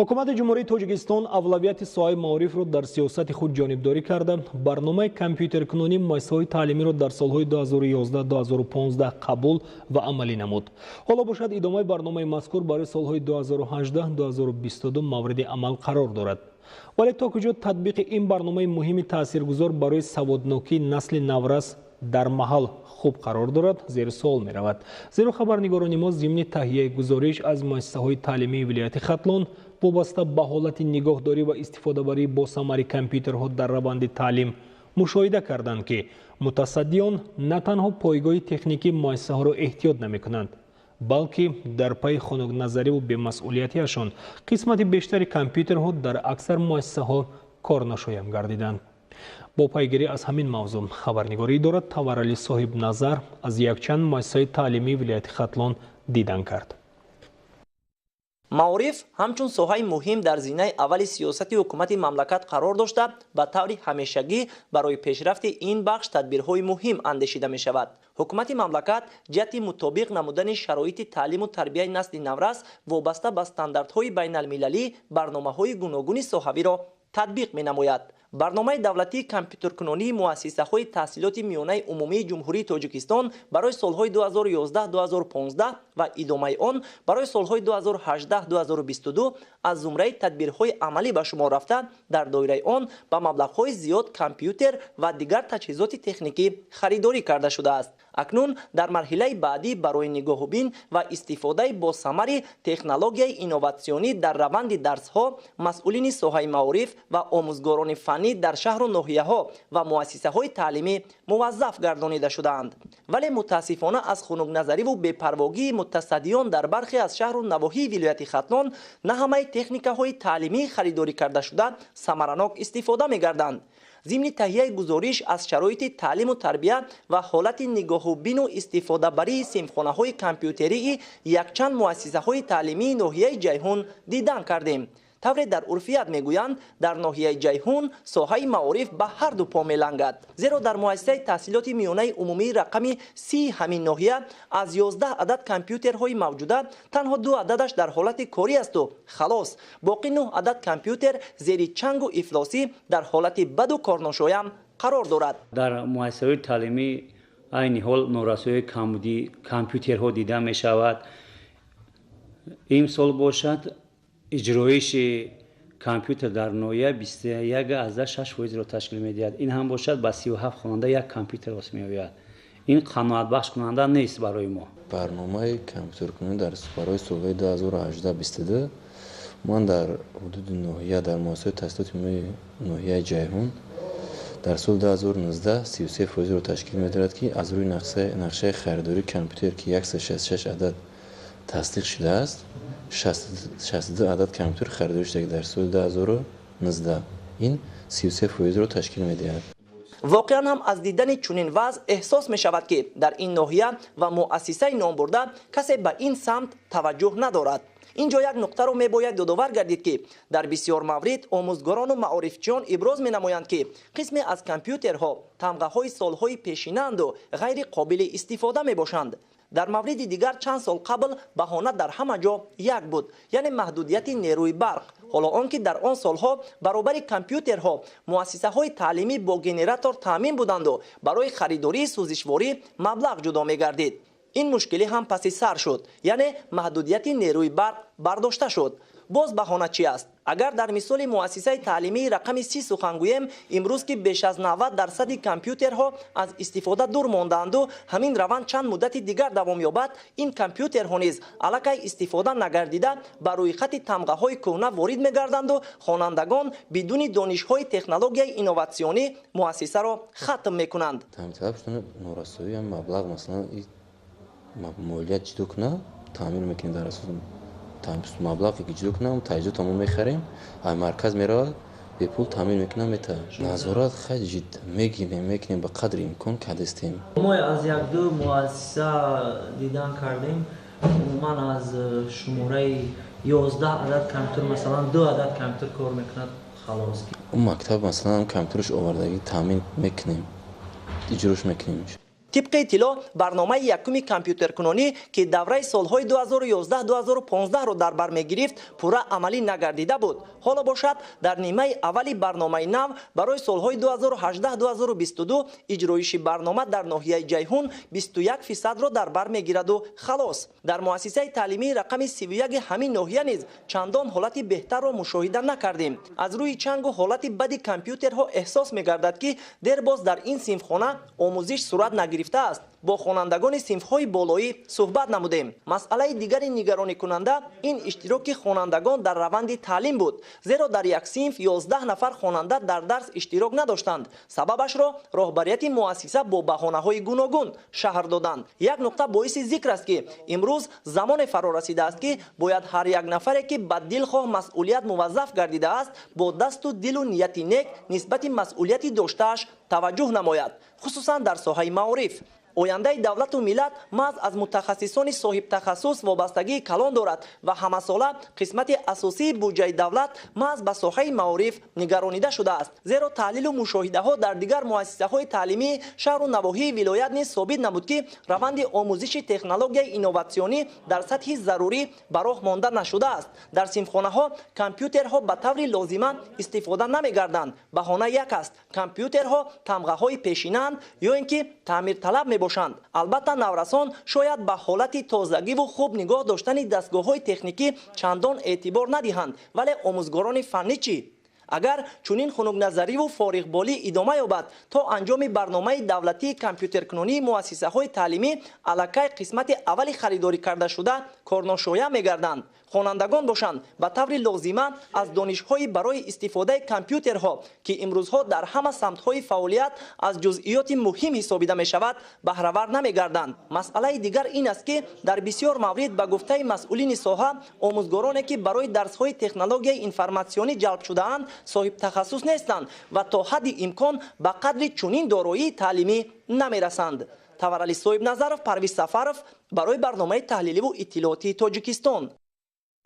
حکومت جمهوری تاجیکستان اولویت ساحه معارف را در سیاست خود جانبداری کرده. برنامه کامپیوتر کنونی مؤسسه‌های تعلیمی را در سالهای 2011-2015 قبول و عملی نمود. حالا باشد ادامه برنامه مذکور برای سالهای 2018-2022 مورد عمل قرار دارد. ولی تا کجا تطبیق این برنامه مهم تاثیرگذار برای سوادناکی نسل نورس در محل خوب قرار دارد زیر سوال می رود. زیرا خبرنگاران ما ضمن تهیه گزارش از مؤسسه‌های تعلیمی ولایت ختلون وابسته به حالت نگاهداری و استفاده بری با ثمر کامپیوترها در روند تعلیم مشاهده کردند که متصدیان نه تنها پایگاه تکنیکی مؤسسه‌ها را احتیاط نمی کنند، بلکه در پای خنک نظری و بی‌مسئولیتیشان قسمت بیشتر کامپیوترها در اکثر مؤسسه‌ها کارنشایم گردیدند. با پیگیری از همین موضوع خبرنگاری دارد تورلی صاحب نظر از یک چند مؤسسه تعلیمی ولایت ختلون دیدن کرد. معارف همچون ساحه مهم در زینه اول سیاست حکومت مملکت قرار داشته به طور همیشگی برای پیشرفت این بخش تدبیرهای مهم اندیشیده می شود. حکومت مملکت جهت مطابق نمودن شرایط تعلیم و تربیت نسل نورس وابسته به استانداردهای بین المللی برنامه‌های گوناگون ساحوی را تطبیق می نماید. برنامه دولتی کامپیوتر کنونی مؤسسه‌های تحصیلات میانه عمومی جمهوری تاجیکستان برای سالهای 2011-2015 و ادامه آن برای سالهای 2018-2022 از زمره تدبیرهای عملی به شمار رفته در دایره آن به مبلغ‌های زیاد کامپیوتر و دیگر تجهیزات تکنیکی خریداری کرده شده است. اکنون در مرحله بعدی برای نگاهبین و استفاده با ثمر تکنولوژی اینوواسیونی در روند درس‌ها مسئولین ساحه معارف و آموزگاران فنی در شهر و ناحیه‌ها و مؤسسه‌های تعلیمی موظف گردانیده شدند. ولی متاسفانه از خنک نظری و بی‌پرواگی متصدیان در برخی از شهر و نواحی ولایت ختلون نه همه تکنیک‌های تعلیمی خریداری کرده شده ثمرناک استفاده می‌گردند. ضمن تهیه گزارش از شرایط تعلیم و تربیت و حالت نگاهبین و استفاده بری سیمخانه‌های کامپیوتری یک چند مؤسسه‌های تعلیمی ناحیه جیهون دیدن کردیم. طور در عرفیت میگویند در ناحیه جیهون ساحه معارف به هر دو پا میلنگد، زیرا در مؤسسه تحصیلات میانه عمومی رقم 30 همین ناحیه از 11 عدد کامپیوترهای موجوده تنها 2 عددش در حالت کاری است و خلاص باقی 9 عدد کامپیوتر زیر چنگ و افلاسی در حالت بد و کارنشایم قرار دارد. در مؤسسه تعلیمی عین حال نورسایی کامپیوترها دیده می شود. این سال باشد اجرایش کامپیوتر در نوعیه 21.6% را تشکیل می‌دهد. این هم باشد با 37 خواننده یک کامپیوتر واسه می‌آید. این قناعت بخش کننده نیست برای ما. برنامه کامپیوتر کنونی در برای سال 2018-2022 من در حدود ناحیه در مؤسسه تحصیلات ناحیه جیهون در سال 2019 33% را تشکیل می‌دهد که از روی نقشه خریداری کامپیوتر که 166 عدد تصدیق شده است 62 عدد کامپیوتر خریداری شده در سال 2019 این 33% را تشکیل می‌دهد. واقعا هم از دیدن چنین وضع احساس می شود که در این ناحیه و مؤسسه نام برده کسی به این سمت توجه ندارد. اینجا یک نقطه رو می باید یادآور گردید که در بسیار مورد آموزگاران و معارفچیان ابراز می نمایند که قسمی از کامپیوترها تمغه های سالهای پیشینند و غیر قابل استفاده می باشند. در مورد دیگر چند سال قبل بهانه در همه جا یک بود، یعنی محدودیت نیروی برق. حالا آنکه در آن سالها برابر کامپیوترها مؤسسه های تعلیمی با گنراتور تامین بودند و برای خریداری سوزشواری مبلغ جدا می گردید. این مشکلی هم پس سر شد، یعنی محدودیت نیروی برق برداشته شد. باز بهانه چی است؟ اگر در مثال مؤسسه تعلیمی رقم 30 سخن گویم، امروز که بیش از 90% کامپیوترها از استفاده دور ماندند و همین روند چند مدت دیگر دوام یابد، این کامپیوترها نیز الکی استفاده نگردیده بر روی خط تمغه های کهنه وارد می‌گردند و خوانندگان بدون دانش‌های تکنولوژی اینوواسیونی مؤسسه را ختم می‌کنند. تامین نورسایی هم مبلغ مثلا مالیات جدا کنه تامین می‌کنه در اساس مبلغی که جدا کنم تجهیزات تمام می‌خریم از مرکز میرود به پول تامین میکنم میته نظارت خیلی جد میکنیم به قدر امکان که هستیم. ما از یک دو مؤسسه دیدن کردیم عموما از شماره 11 عدد کامپیوتر مثلا 2 عدد کامپیوتر کار میکند خلاص. اون مکتب مثلا کامپیوترش آوردگی تامین میکنیم اجراش میکنیم. طبق اطلاع برنامه یکم کامپیوترکنونی که دوره سالهای 2011-2015 را در بر می‌گرفت پورا عملی نگردیده بود. حالا باشد در نیمه اولی برنامه نو برای سالهای 2018-2022 اجرایش برنامه در ناحیه جیهون 21% را در بر می‌گیرد و خلاص. در مؤسسه تعلیمی رقم 31 همین ناحیه نیز چندان حالت بهتر را مشاهده نکردیم. از روی چنگ و حالت بد کامپیوترها احساس می‌گردد که در باز در این صنفخانه آموزش صورت نگرفته است. با خوانندگان صنف‌های بالایی صحبت نمودیم. مسئله دیگری نگرانی کننده این اشتراک خوانندگان در روند تعلیم بود، زیرا در یک صنف 11 نفر خواننده در درس اشتراک نداشتند. سببش را راهبریت مؤسسه با بهانه‌های گوناگون شهر دادند. یک نکته باعث ذکر است که امروز زمان فرا رسیده است که باید هر یک نفری که به دلخواه مسئولیت موظف گردیده است با دست و دل و نیت نیک نسبت مسئولیت داشته‌اش توجه نماید، خصوصا در ساحه معارف. آینده دولت و ملت محض از متخصصان صاحب تخصص وابستگی کلان دارد و همه ساله قسمت اساسی بودجه دولت محض به ساحه معارف نگرانیده شده است. زیرا تحلیل و مشاهده ها در دیگر مؤسسه های تعلیمی شهر و نواحی ولایت نیز ثابت نمود که روند آموزش تکنولوژی اینوواسیونی در سطح ضروری به راه مانده نشده است. در صنفخانه ها کامپیوترها به طور لازمه استفاده نمی‌گردند. بهانه یک است: کامپیوترها تمغه های پیشینند یا اینکه تعمیر طلب می‌باشند. البته نورسان شاید به حالت تازگی و خوب نگاه داشتن دستگاه‌های تکنیکی چندان اعتبار ندهند، ولی آموزگاران فنی چی؟ اگر چنین خنک نظری و فارغ بالی ادامه یابد تا انجام برنامه دولتی کامپیوترکنونی مؤسسه‌های تعلیمی الکی قسمت اولی خریداری کرده شده کارناشایع می‌گردند. خوانندگان باشند به طور لازمه از دانش‌های برای استفاده کامپیوترها که امروزها در همه سمت‌های فعالیت از جزئیات مهم حسابیده می‌شود بهره‌ور نمی‌گردند. مسئله دیگر این است که در بسیار موارد به گفته مسئولین ساحه آموزگارانی که برای درس‌های تکنولوژی اینفورماسیونی جلب شده‌اند صاحب تخصص نیستند و تا حد امکان به قدر چنین دارایی تعلیمی نمی‌رسند. تورعلی صاحب نظرов، پرویز سفرов برای برنامه تحلیلی و اطلاعاتی تاجیکستان.